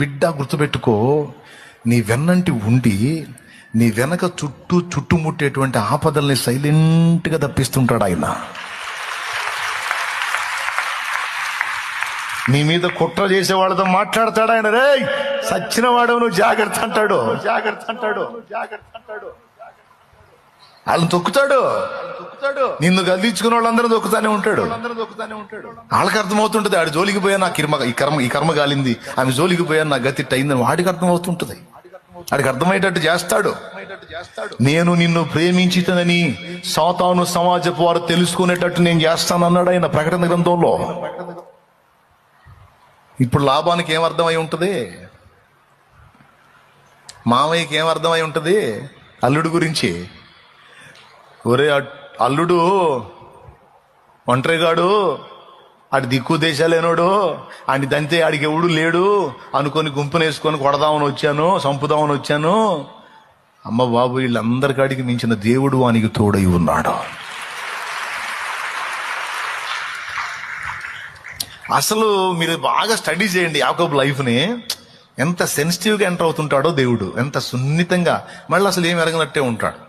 బిడ్డ గుర్తుపెట్టుకో, నీ వెన్నంటి ఉండి నీ వెనక చుట్టుముట్టేటువంటి ఆపదల్ని సైలెంట్గా తప్పిస్తుంటాడు ఆయన. నీ మీద కుట్ర చేసే వాళ్ళతో మాట్లాడతాడు ఆయన. రే సచ్చిన వాడు నువ్వు జాగ్రత్త అంటాడు. వాళ్ళని తొక్కుతాడు. నిన్ను గద్దించుకున్న వాళ్ళందరూ తొక్కుతానే ఉంటాడు. వాళ్ళకి అర్థమవుతుంటది ఆడి జోలికి పోయా నాకు ఈ కర్మ కాలింది, ఆమె జోలికి పోయా నా గతి అయిందని వాడికి అర్థమవుతుంటది. వాడికి అర్థమయ్యేటట్టు చేస్తాడు. నేను నిన్ను ప్రేమించితనని సాతాను సమాజపు వారు తెలుసుకునేటట్టు నేను చేస్తానన్నాడు ఆయన ప్రకటన గ్రంథంలో. ఇప్పుడు లాభానికి ఏమర్థమై ఉంటుంది? మామయ్యకి ఏమర్థమై ఉంటుంది అల్లుడు గురించి? ఒరే అల్లుడు ఒంటరిగాడు, ఆడి దిక్కు దేశాలేనోడు, ఆడి దంతే ఆడికి ఎవడు లేడు అనుకొని గుంపునేసుకొని కొడదామని వచ్చాను, చంపుదామని వచ్చాను. అమ్మ బాబు, వీళ్ళందరికాడికి మించిన దేవుడు వానికి తోడై ఉన్నాడు. అసలు మీరు బాగా స్టడీ చేయండి యాకోబు లైఫ్ని. ఎంత సెన్సిటివ్గా ఎంటర్ అవుతుంటాడో దేవుడు, ఎంత సున్నితంగా. మళ్ళీ అసలు ఏమి ఎరగనట్టే ఉంటాడు.